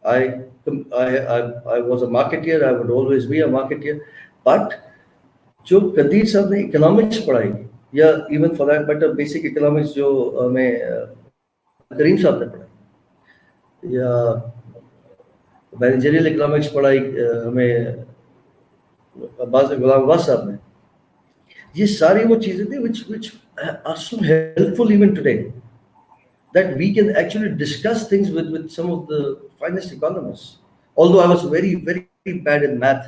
S3: I was a marketeer. I would always be a marketeer. But जो कदीर साहब ने इकोनॉमिक्स पढ़ाई, या even for that matter basic economics जो हमें करीम साहब ने पढ़ाई, या मैनेजरियल इकोनॉमिक्स पढ़ाई हमें गुलाम अब्बास साहब ने, ये सारी वो चीजें थी which are so helpful even today, that we can actually discuss things with some of the finest economists. Although I was very, very bad in math.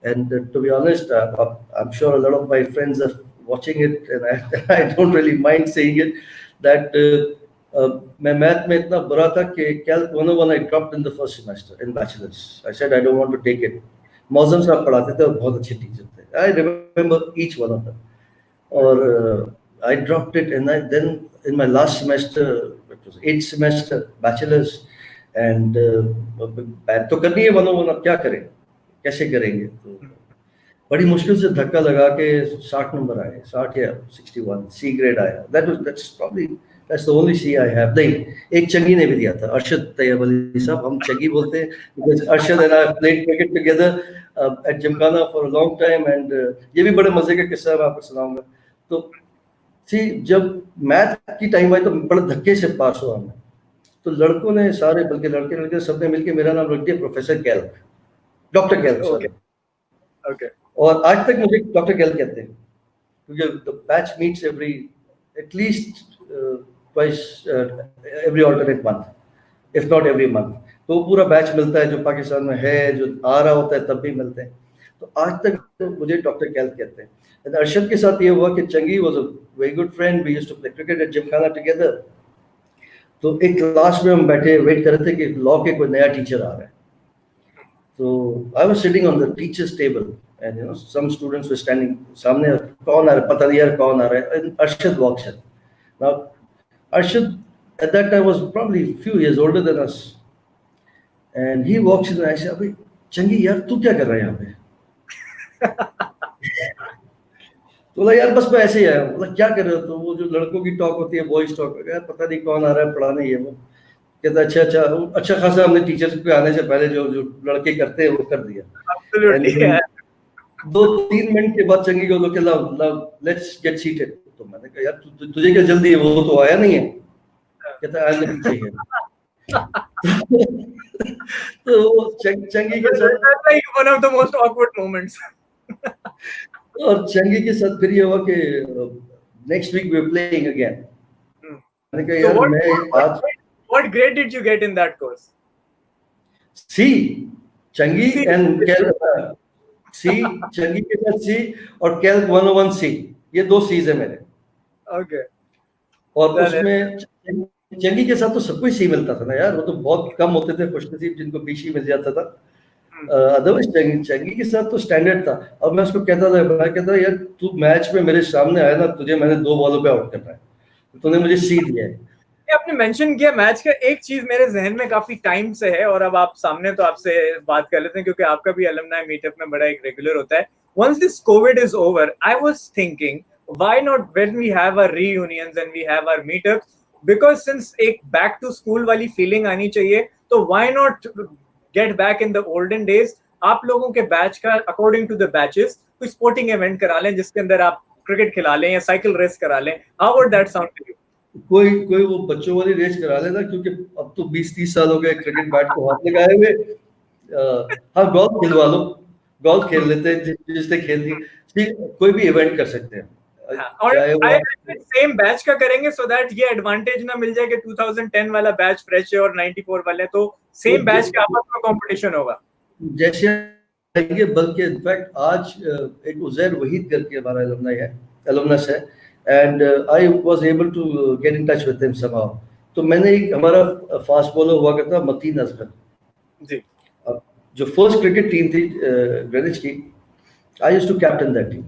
S3: And to be honest, I'm sure a lot of my friends are watching it, and I don't really mind saying it, that मैं math में इतना बुरा था कि Calc 101 I dropped in the first semester in bachelor's. I said I don't want to take it. Maujam साहब पढ़ाते थे और बहुत अच्छे टीचर थे. I remember each one of them. Or I dropped it, and then in my last semester, it was 8th semester, bachelor's, and तो करनी है 101, अब क्या करें, कैसे करेंगे? तो बड़ी मुश्किल से धक्का लगा के 60 नंबर आए, 60 या 61 C grade आया. That's the only C I have. नहीं, एक चंगी ने भी दिया था, अरशद तैयब अली साहब, हम चंगी बोलते हैं because Arshad and I played cricket together at Gymkhana for a long time, and ये भी बड़े मजे का किस्सा मैं आपको सुनाऊंगा. तो जब मैथ की टाइम आई तो बड़े धक्के से पास हुआ मैं. तो लड़कों ने सारे, बल्कि लड़के सबने मिलके मेरा नाम रख दिया professor Calc, doctor Calc.
S1: Okay.
S3: और आज तक मुझे डॉक्टर कैल्क कहते हैं, क्योंकि the batch meets at least twice every alternate month, if not every month. तो पूरा बैच मिलता है जो पाकिस्तान में है, जो आ रहा होता है तब भी मिलते हैं. तो आज तक तो मुझे डॉक्टर कैल्क कहते हैं. And अरशद के साथ ये हुआ कि चंगी was a very good friend. We used to play cricket at Gymkhana together. तो एक क्लास में हम बैठे वेट कर रहे थे कि लॉ के कोई नया टीचर आ रहा है. तो I was sitting on the teachers table, and some students were standing. सामने कौन आ रहा है, पता नहीं यार कौन आ रहा है. And Arshad walks in. Now Arshad at that time was probably a few years older than us, and he walks in and I said, "अबे चंगी यार तू क्या कर रहा है यहाँ पे?" तो बोला यार बस मैं ऐसे ही आया. बोला क्या कर रहे हो? तो वो जो लड़कों की टॉक होती है, बॉयज टॉक, यार पता नहीं कौन आ रहा है पढ़ाने, ये वो. कहता अच्छा खासा हमने टीचर्स के आने से पहले जो लड़के करते हैं वो कर दिया. 2-3 मिनट के बाद चंगी को लोग लेट्स गेट सीटेड. तो मैंने कहा यार तुझे क्या जल्दी है, वो तो आया नहीं है. कहता है पीछे है. तो चंगी के साथ
S1: one of the most awkward moments.
S3: और चंगी के साथ फिर ये हुआ कि next week we are playing again. मैंने कहा यार मैं आज
S1: What grade did you get in that course?
S3: C. चंगी एंड कैल्क C. चंगी के साथ C और कैल्क 101 C. ये 2 C's है मेरे.
S1: Okay.
S3: और उसमें चंगी के साथ तो सबको सी मिलता था ना यार. वो तो बहुत कम होते थे खुशनसीब जिनको बीसी मिल जाता था. अदरवाइज चंगी के साथ तो स्टैंडर्ड था. और मैं उसको कहता था यार तू मैच में मेरे सामने आया ना, तुझे मैंने 2 बॉलों पे आउट करना है, तूने मुझे सी दिया है.
S1: आपने मेंशन किया मैच का, एक चीज मेरे जहन में काफी टाइम से है, और अब आप सामने तो आपसे बात कर लेते हैं क्योंकि आपका भी अलुमनाई मीटअप में बड़ा एक रेगुलर होता है. Once this COVID is over, I was thinking, why not when we have our reunions and we have our meetups, because since एक back to school वाली feeling आनी चाहिए, तो why not get back in the olden days. आप लोगों के batch का according to the batches कोई स्पोर्टिंग इवेंट करा लें जिसके अंदर आप क्रिकेट खिला लें या साइकिल रेस करा लें. How would that sound to you?
S3: कोई कोई वो बच्चों वाली रेस करा लेना, क्योंकि अब तो 20-30 साल हो गए क्रिकेट बैट को हाथ लगाए हुए. हाँ, गोल्फ खिलवा लो, गोल्फ खेल लेते हैं जिससे खेलनी. ठीक, कोई भी इवेंट कर सकते हैं.
S1: और
S3: चाहे वो
S1: सेम बैच का करेंगे सो दैट ये एडवांटेज ना मिल जाए कि 2010 वाला बैच फ्रेश है और 94 वाले, तो सेम बैच का आपस में कंपटीशन होगा
S3: जैसे आएंगे. बल्कि इनफैक्ट आज एक उजैर वहीद करके हमारा एलुमनस है, and I was able to get in touch with him somehow. तो मैंने एक हमारा फास्ट बॉलर हुआ करता मतीन असगर
S1: जी.
S3: जो फर्स्ट क्रिकेट टीम थी ग्रेनिच की, I used to captain that team.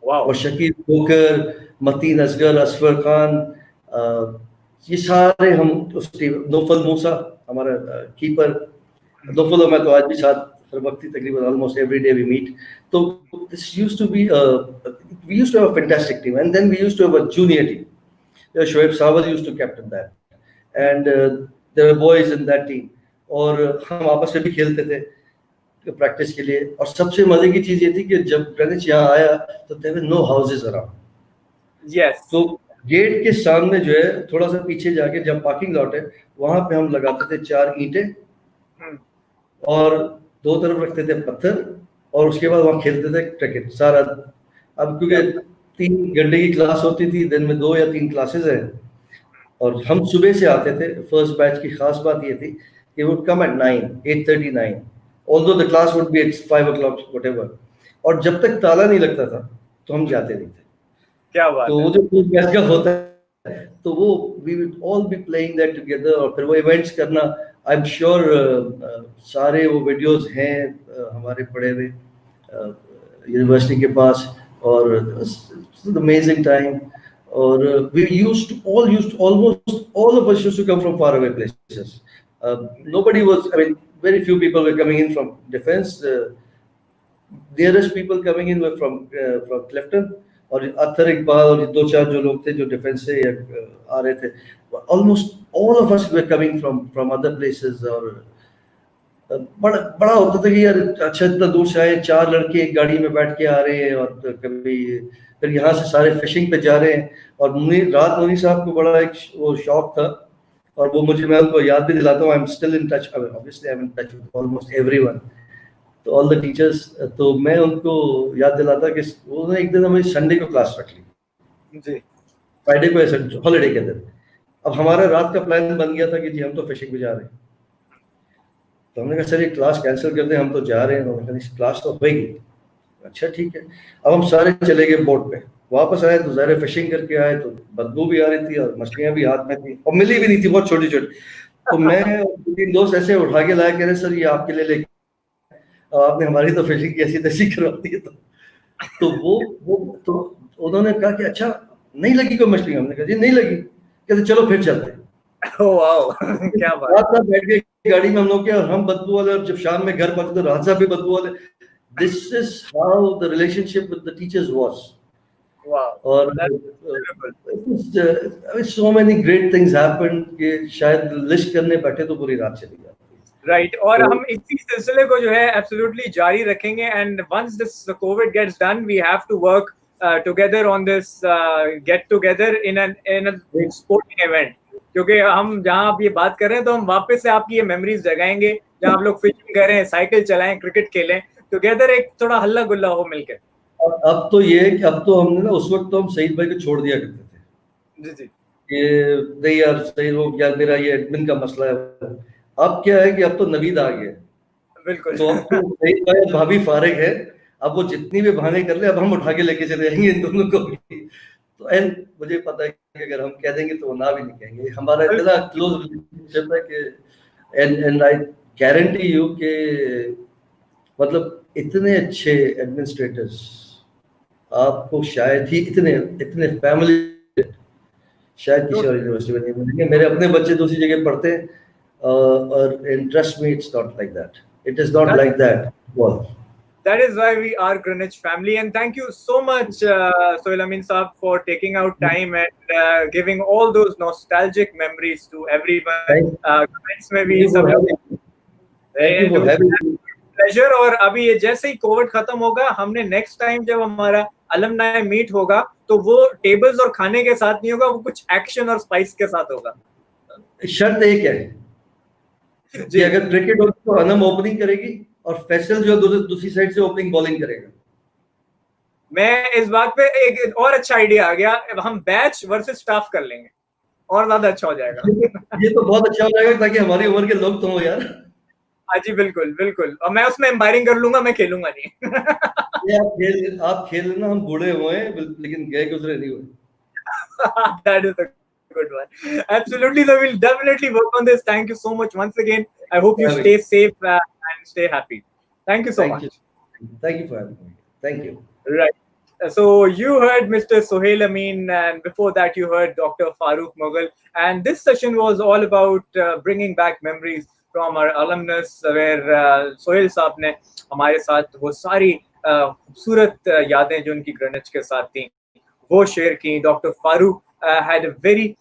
S1: Wow.
S3: और शकील खोकर, मतीन असगर, असफर खान, ये सारे हम उस टीम. नौफल मूसा हमारा कीपर. नौफल और मैं तो आज भी साथ हर वक्त ही तकरीबन almost every day we meet. तो this used to be we used to have a fantastic team, and then we used to have a junior team. Shoaib Sawal used to captain that, and there were boys in that team. और हम आपस में भी खेलते थे practice के लिए. और सबसे मजे की चीज ये थी कि जब ग्रेनिच यहाँ आया तो there were no houses around.
S1: Yes.
S3: तो गेट के सामने जो है, थोड़ा सा पीछे जाके जब पार्किंग लॉट है, वहां पे हम लगाते थे 4 ईंटें और 2 तरफ रखते थे पत्थर, और उसके बाद वहां खेलते थे क्रिकेट सारा. अब क्योंकि 3 घंटे की क्लास होती थी, दिन में 2 या 3 क्लासेस हैं, और हम सुबह से आते थे. फर्स्ट बैच की खास बात ये थी कि would come at 8:30, although the class would be at 5 o'clock whatever. और जब तक ताला नहीं लगता था तो हम जाते नहीं थे.
S1: क्या बात
S3: तो
S1: है.
S3: वो जो फर्स्ट बैच का होता है, तो वो we would all be playing that together. और फिर वो इवेंट्स करना, आई एम श्योर सारे वो वीडियोस हैं हमारे पड़े हुए यूनिवर्सिटी के पास. और अमेजिंग टाइम. और we used almost all of us used to come from far away places. Nobody was, I mean, very few people were coming in from defense. Nearest people coming in were from Clifton, और अत्तर इकबाल और 2-4 जो लोग थे जो defence से आ रहे थे. Almost all of us were coming from other places. और बड़ा बड़ा होता था कि यार अच्छा इतना दूर से आए, 4 लड़के एक गाड़ी में बैठ के आ रहे हैं, और कभी फिर यहाँ से सारे फिशिंग पे जा रहे हैं. और रात मुनीर साहब को बड़ा एक वो शौक था, और वो मैं उनको याद भी दिलाता हूँ. I am still in touch, obviously I am in touch with almost everyone, तो ऑल द टीचर्स. तो मैं उनको याद दिलाता कि उन्होंने एक दिन हमें संडे को क्लास रख ली
S1: जी.
S3: फ्राइडे को, ऐसा हॉलीडे के दिन. अब हमारा रात का प्लान बन गया था कि जी हम तो फिशिंग पे जा रहे हैं. तो हमने कहा सर ये क्लास कैंसिल कर दें, हम तो जा रहे हैं. उन्होंने कहा क्लास तो होगी. अच्छा ठीक है. अब हम सारे चले गए बोट पे. वापस आए तो ज़ाहिर फिशिंग करके आए तो बदबू भी आ रही थी और मछलियां भी हाथ में थी और मिली भी नहीं थी, बहुत छोटी छोटी. तो मैं 2-3 दोस्त ऐसे उठा के लाया, कह रहे सर ये आपके लिए लेके, आपने हमारी तो फिशिंग की ऐसी तैसी करवाती है. तो वो तो उन्होंने कहा कि अच्छा नहीं लगी कोई मछली. हमने कहा जी नहीं लगी. कहते चलो फिर चलते हैं.
S1: वाओ. क्या बात.
S3: रात में बैठ गए गाड़ी में हम लोग के, और हम बदबू वाले, और जब शाम में घर पहुंचे तो रात साहब भी बदबू वाले. This is how the relationship with the teachers was.
S1: Wow.
S3: और so many great things happened कि शायद लिस्ट करने बैठे तो पूरी रात चली जाती.
S1: राइट. और हम इसी सिलसिले को जो है एब्सोल्युटली जारी रखेंगे. And once this COVID gets done we have to work together on this get together in a sporting event, क्योंकि हम जहां आप ये बात कर रहे हैं तो हम वापस से आपकी ये मेमोरीज जगाएंगे जहां आप लोग फिशिंग करें, साइकिल चलाएं, क्रिकेट खेलें टुगेदर, एक थोड़ा हल्ला गुल्ला हो मिलकर.
S3: अब तो ये कि अब तो हमने ना, उस वक्त तो हम सईद भाई को छोड़ दिया करते थे.
S1: जी जी.
S3: ये नहीं यार सही हो यार, मेरा ये एडमिन का मसला है. अब क्या है कि अब तो नवीद आ गया.
S1: बिल्कुल.
S3: तो अब तो सईद भाई और भाभी फारिग है. अब वो जितनी भी बहाने कर ले, अब हम उठा के लेके चले जाएंगे इन दोनों को भी. तो एंड मुझे पता है कि अगर हम कह देंगे तो वो ना भी नहीं कहेंगे. हमारा इतना क्लोज रिलेशनशिप है कि एंड आई गारंटी यू कि मतलब इतने अच्छे एडमिनिस्ट्रेटर्स आपको शायद ही इतने फैमिली शायद किसी और यूनिवर्सिटी में नहीं मिलेंगे. मेरे अपने बच्चे दूसरी जगह पढ़ते हैं, और इंटरेस्ट में it's not like that. It is not like that.
S1: That is why we are Greenwich family, and thank you so much, Sohail Amin Saab, for taking out time and giving all those nostalgic memories to everyone. Comments में भी सब लोग pleasure. और अभी ये जैसे ही Covid खत्म होगा, हमने नेक्स्ट टाइम जब हमारा अलमनाई मीट होगा तो वो टेबल्स और खाने के साथ नहीं होगा, वो कुछ एक्शन और स्पाइस के साथ होगा।
S3: शर्त एक है कि
S1: जी
S3: अगर क्रिकेट होगी तो हनम ओपनिंग करेगी और फैसल जो दूसरी साइड से ओपनिंग बॉलिंग करेगा।
S1: मैं इस बात पे एक और अच्छा आइडिया आ गया, हम बैच वर्सेस स्टाफ कर लेंगे और ज्यादा अच्छा हो जाएगा।
S3: ये तो बहुत अच्छा हो जाएगा ताकि हमारी उम्र के लोग तो हो यार।
S1: हाँ जी, बिल्कुल बिल्कुल। और मैं उसमें एम्पायरिंग कर लूंगा, मैं खेलूंगा नहीं।
S3: ये आप खेल लेना, हम बूढ़े हुए हैं लेकिन गए गुजरे नहीं हुए।
S1: That is a good one. Absolutely, so we'll definitely work on this. Thank you so much once again. I hope you stay safe and stay happy. Thank you so
S3: Thank you.
S1: much.
S3: Thank you for having me. Thank you.
S1: Right. So you heard Mr. Sohail Amin, and before that you heard Dr. Farooq Mughal. And this session was all about bringing back memories from our alumnus, where Sohail साहब ने हमारे साथ वो सारी खूबसूरत यादें जो उनकी ग्रेनिच के साथ थी वो शेयर की. Dr. Farooq had a very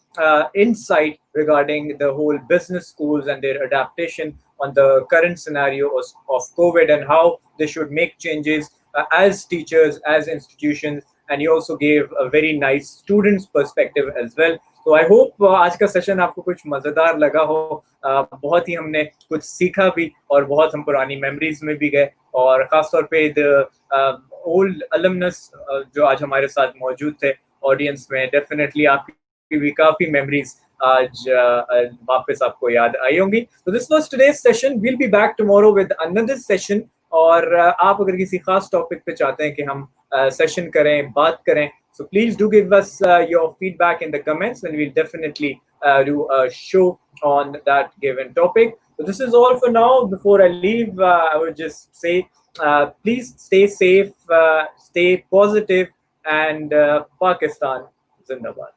S1: insight regarding the whole business schools and their adaptation on the current scenario of COVID and how they should make changes as teachers, as institutions, and he also gave a very nice students perspective as well. तो I hope आज का session आपको कुछ मजेदार लगा हो. बहुत ही हमने कुछ सीखा भी और बहुत हम पुरानी मेमोरीज में भी गए, और खासतौर पे द ओल्ड अलमनस जो आज हमारे साथ मौजूद थे ऑडियंस में, डेफिनेटली आपकी भी काफी मेमोरीज आज वापस आपको याद आई होंगी. तो this was today's session. We'll be back tomorrow with another session. और आप अगर किसी खास टॉपिक पे चाहते हैं कि हम सेशन करें, बात करें, so please do give us your feedback in the comments and we'll definitely do a show on that given topic. So this is all for now. Before I leave, I would just say please stay safe, stay positive, and Pakistan Zindabad.